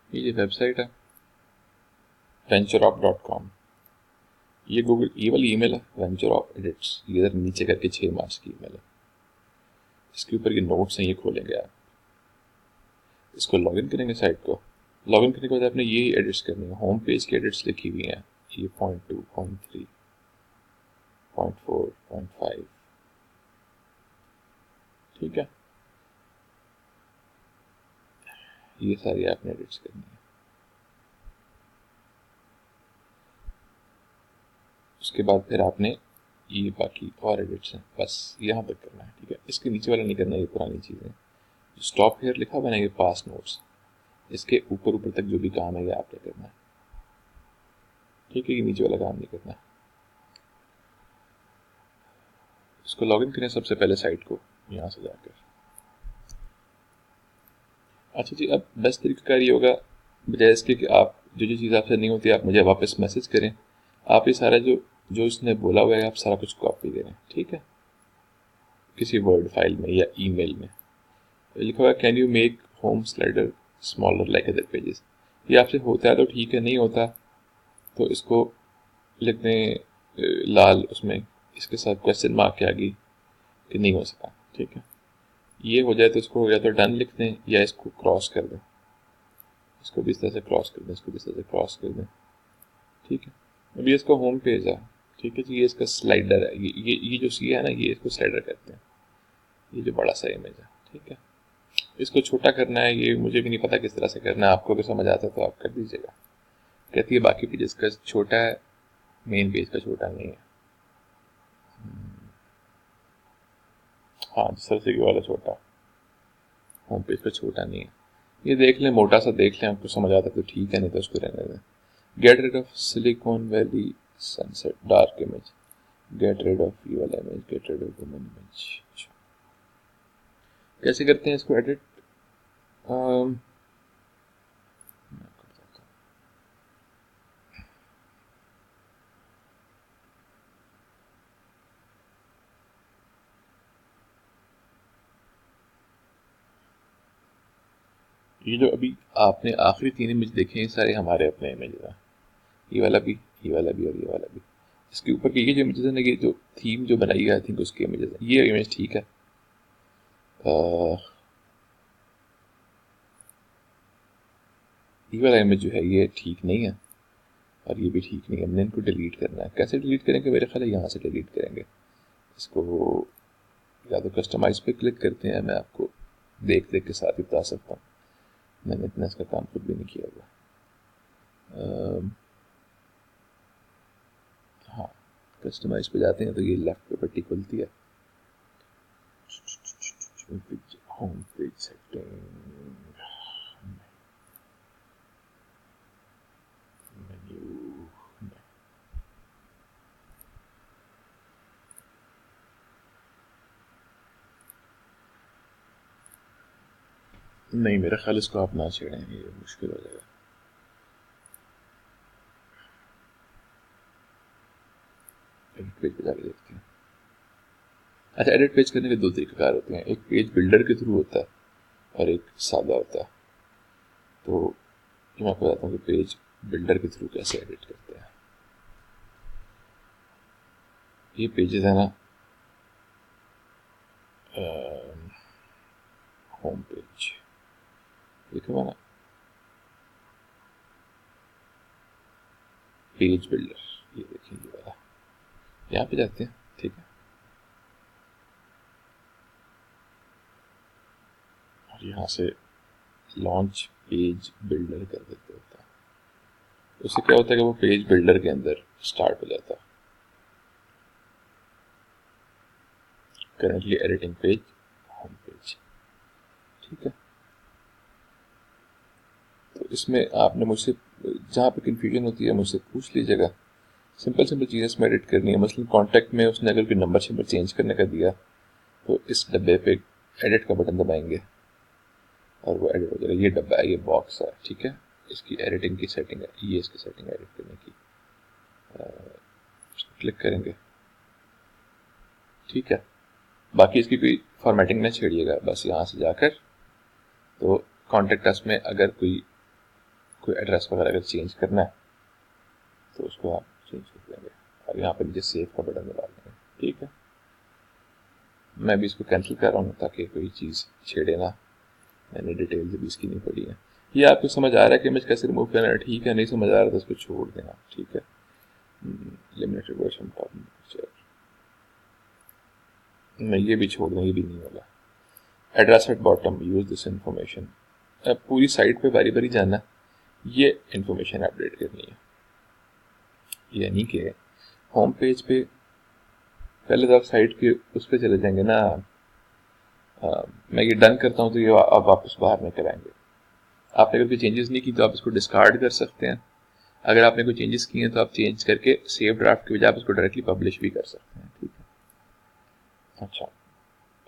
ये जो वेबसाइट है ventureop.com, ये गूगल ये वाली ईमेल है ventureop edits, ये इधर नीचे करके 6 मार्च की ईमेल है। इसके ऊपर ये नोट्स हैं, ये खोलेंगे आप, इसको लॉगिन करेंगे साइट को। लॉगिन करने के बाद आपने ये एडिट्स करनी है, होम पेज की एडिट्स लिखी हुई हैं, ये 0.2, 0.3, 0.4, 0.5, ठीक है, ये सारी आपने एडिट्स करनी है। उसके बाद फिर आपने ये बाकी और एडिट्स हैं, बस यहाँ तक करना है, ठीक है। इसके नीचे वाला नहीं करना, ये पुरानी चीज़ें। स्टॉप हेयर लिखा हुआ ना, ये पास नोट्स, इसके ऊपर ऊपर तक जो भी काम है ये आपने करना है, ठीक है। ये नीचे वाला काम नहीं करना है। इसको लॉगिन करें सबसे पहले साइट को, यहाँ से जाकर। अच्छा जी, अब बेस्ट तरीका ये होगा, बजाय इसके कि आप जो जो चीज़ आपसे नहीं होती आप मुझे वापस मैसेज करें, आप ये सारा जो जो इसने बोला हुआ है आप सारा कुछ कॉपी करें, ठीक है, किसी वर्ड फाइल में या ईमेल में। लिखा हुआ है can you make home slider smaller like other pages. ये आपसे होता है तो ठीक है, नहीं होता तो इसको लिख दें लाल उसमें, इसके साथ क्वेश्चन मार्क के आगे कि नहीं हो सका, ठीक है। ये हो जाए तो इसको या तो डन लिख दें या इसको क्रॉस कर दें, इसको भी इस तरह से क्रॉस कर दें, इसको भी इस तरह से क्रॉस कर दें, ठीक है। अभी इसका होम पेज है, ठीक है जी, ये इसका स्लाइडर है, ये जो सी है ना, ये इसको स्लाइडर कहते हैं, ये जो बड़ा सा इमेज है, ठीक है। इसको छोटा करना है, ये मुझे भी नहीं पता किस तरह से करना है, आपको अगर समझ आता है तो आप कर दीजिएगा। कहती है बाकी पेजेस का छोटा है, मेन पेज का छोटा नहीं है। हाँ, जिस तरह से ये वाला छोटा, होम पेज का छोटा नहीं है। ये देख लें, मोटा सा देख लें, आपको समझ आता है तो ठीक है, नहीं तो उसको रहने दें। Get rid of Silicon Valley sunset dark image, get rid of ये वाला image, get rid of woman image. कैसे करते हैं इसको एडिट? ये जो अभी आपने आखिरी 3 इमेज देखे हैं सारे हमारे अपने इमेज हैं, ये वाला भी, ये वाला भी और ये वाला भी। इसके ऊपर की ये जो इमेजेस है ना, ये जो थीम जो बनाई है आई थिंक उसकी इमेजेस है। ये इमेज ठीक है, ये वाला इमेज जो है ये ठीक नहीं है और ये भी ठीक नहीं है। हमने इनको डिलीट करना है। कैसे डिलीट करेंगे? मेरे ख्याल है यहाँ से डिलीट करेंगे इसको, या तो कस्टमाइज पे क्लिक करते हैं, मैं आपको देख देख के साथ ही बता सकता हूँ, मैंने इतना इसका काम खुद भी नहीं किया हुआ। हाँ, कस्टमाइज पे जाते हैं तो ये लेफ्ट पे पट्टी खुलती है, होम पेज सेटिंग, मेन्यू, नहीं मेरा ख्याल इसको आप ना छेड़ें, ये मुश्किल हो जाएगा। एडिट पेज पे जाके देखते हैं। अच्छा, एडिट पेज करने के 2 तरीक़ेकार होते हैं, एक पेज बिल्डर के थ्रू होता है और एक सादा होता है। तो मैं आपको बताता हूँ कि पेज बिल्डर के थ्रू कैसे एडिट करते हैं। ये पेजेस है ना, होम पेज लिखा हुआ ना, पेज बिल्डर, ये देखिए ये वाला, यहाँ पे जाते हैं, ठीक है, और यहाँ से लॉन्च पेज बिल्डर कर देते होता है। उससे क्या होता है कि वो पेज बिल्डर के अंदर स्टार्ट हो जाता है। Currently editing page, home page, ठीक है। तो इसमें आपने मुझसे जहाँ पे कन्फ्यूजन होती है मुझसे पूछ लीजिएगा। सिंपल सिंपल चीज़ें इसमें एडिट करनी है। मसलन कॉन्टैक्ट में उसने अगर कोई नंबर शंबर चेंज करने का दिया तो इस डब्बे पे एडिट का बटन दबाएंगे और वो एडिट हो जाएगा। ये डब्बा है, ये बॉक्स है, ठीक है, इसकी एडिटिंग की सेटिंग है, ये इसकी सेटिंग है एडिट करने की, क्लिक करेंगे, ठीक है। बाकी इसकी कोई फॉर्मेटिंग ना छेड़िएगा, बस यहाँ से जाकर तो कॉन्टैक्ट अस में अगर कोई कोई एड्रेस वगैरह अगर चेंज करना है तो उसको आप चेंज कर देंगे और यहाँ पर नीचे सेव का बटन दबा देंगे। ठीक है, मैं भी इसको कैंसिल कर रहा हूँ ताकि कोई चीज़ छेड़े ना, मैंने डिटेल्स भी इसकी नहीं पड़ी है। ये आपको समझ आ रहा है कि इमेज कैसे रिमूव करना है? ठीक है, नहीं समझ आ रहा तो इसको छोड़ दें आप। ठीक है, लिमिटेड वर्जन टॉप पिक्चर, नहीं ये भी छोड़ दें, ये भी नहीं होगा। Address at bottom, use this information. अब पूरी साइट पे बारी बारी जाना, ये इंफॉर्मेशन अपडेट करनी है। यानी कि होम पेज पे पहले तो आप साइट के उस पर चले जाएंगे ना, मैं ये डन करता हूँ तो ये आप वापस बाहर निकल आएंगे। आपने अगर कोई चेंजेस नहीं की तो आप इसको डिस्कार्ड कर सकते हैं। अगर आपने कोई चेंजेस किए हैं तो आप चेंज करके सेव ड्राफ्ट के बजाय आप इसको डायरेक्टली पब्लिश भी कर सकते हैं। ठीक है, अच्छा,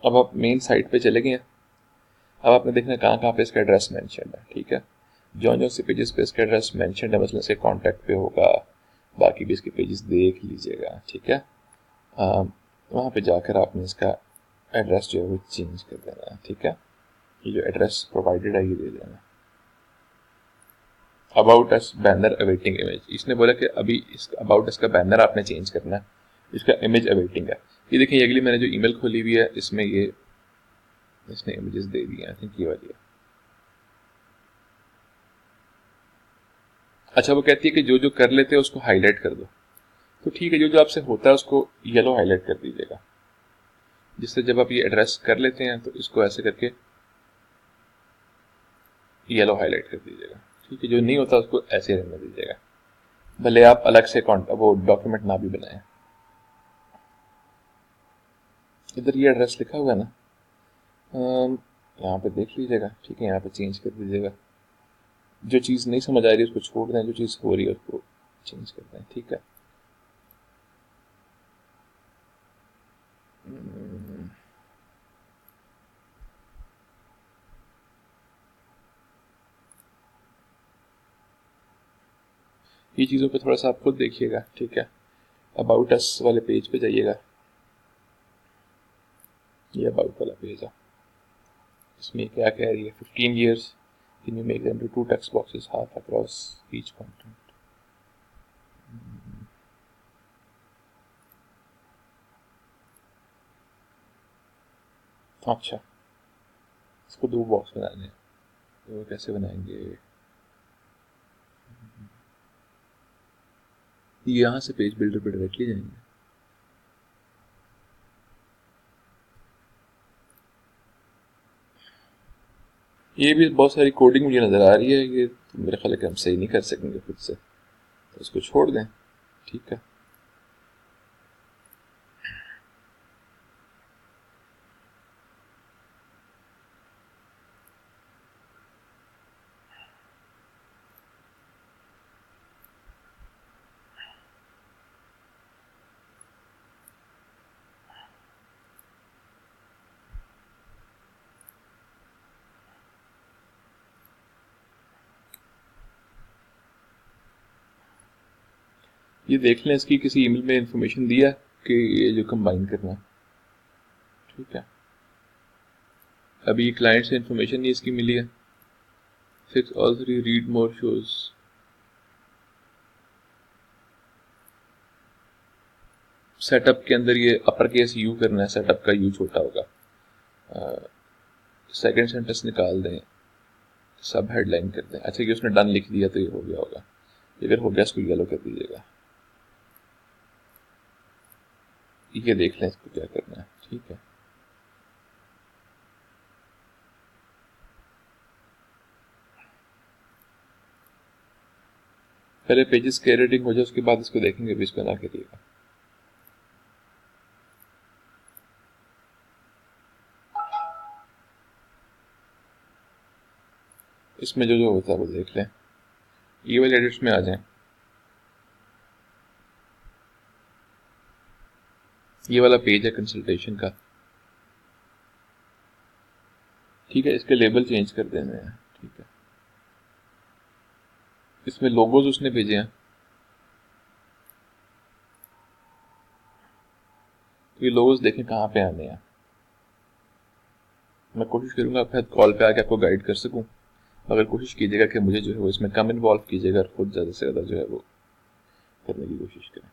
अब आप मेन साइट पे चले गए हैं। अब आपने देखना कहाँ कहाँ पे इसका एड्रेस मेंशन है। ठीक है, जौन से पेजेस पे इसका एड्रेस मेंशन है, मतलब इसके कॉन्टैक्ट पे होगा, बाकी भी इसके पेजेस देख लीजिएगा। ठीक है, वहाँ पे जाकर आपने इसका एड्रेस जो है वो चेंज कर देना है। ठीक है, ये जो एड्रेस प्रोवाइडेड है ये दे देना। About us banner awaiting image, इसने बोला कि अभी इसका अबाउट अस का बैनर आपने चेंज करना है, इसका इमेज अवेटिंग है। ये देखिए, ये अगली मैंने जो ईमेल खोली हुई है इसमें ये इसने इमेजेस दे दिए, आई थिंक ये वाली है। अच्छा, वो कहती है कि जो जो कर लेते हैं उसको हाईलाइट कर दो। तो ठीक है, जो जो आपसे होता है उसको येलो हाईलाइट कर दीजिएगा, जिससे जब आप ये एड्रेस कर लेते हैं तो इसको ऐसे करके येलो हाईलाइट कर दीजिएगा। ठीक है, जो नहीं होता उसको ऐसे रहने दीजिएगा, भले आप अलग से वो डॉक्यूमेंट ना भी बनाएं। इधर ये एड्रेस लिखा हुआ है ना, यहाँ पे देख लीजिएगा। ठीक है, यहाँ पे चेंज कर दीजिएगा। जो चीज़ नहीं समझ आ रही है उसको छोड़ दें, जो चीज़ हो रही है उसको चेंज कर दें। ठीक है, ये चीज़ों पे थोड़ा सा आप खुद देखिएगा। ठीक है, अबाउट अस वाले पेज पे जाइएगा, ये अबाउट वाला पेज है। इसमें क्या कह रही है, 15 years, can you make them to 2 text boxes half across each content? अच्छा, इसको 2 बॉक्स बनाने हैं, तो कैसे बनाएंगे? यहाँ से पेज बिल्डर पे डायरेक्टली जाएंगे। ये भी बहुत सारी कोडिंग मुझे नज़र आ रही है, ये तो मेरे ख्याल है कि हम सही नहीं कर सकेंगे खुद से, तो इसको छोड़ दें। ठीक है, ये देख लें इसकी किसी ईमेल में इंफॉर्मेशन दिया कि ये जो कंबाइन करना है। ठीक है, अभी क्लाइंट से इंफॉर्मेशन नहीं इसकी मिली है। 6 all 3 read more shows, setup के अंदर ये अपर केस यू करना है, सेटअप का यू छोटा होगा। सेकंड सेंटेंस निकाल दें, सब हेडलाइन कर दें। अच्छा, कि उसने डन लिख दिया तो ये हो गया होगा, अगर हो गया इसको येलो कर दीजिएगा। ये देख लें इसको क्या करना है। ठीक है, पहले पेजेस की एडिटिंग हो जाए उसके बाद इसको देखेंगे, भी इसको ना करिएगा। इसमें जो जो होता है वो देख लें, ये वाले एडिट्स में आ जाएं। ये वाला पेज है कंसल्टेशन का। ठीक है, इसके लेबल चेंज कर देने हैं। ठीक है, इसमें लोगोज उसने भेजे हैं, तो ये लोगोज देखें कहाँ पे आने हैं। मैं कोशिश करूंगा फिर कॉल पे आके आपको गाइड कर सकूं, मगर कोशिश कीजिएगा कि मुझे जो है वो इसमें कम इन्वॉल्व कीजिएगा और खुद ज़्यादा से ज़्यादा जो है वो करने की कोशिश करें।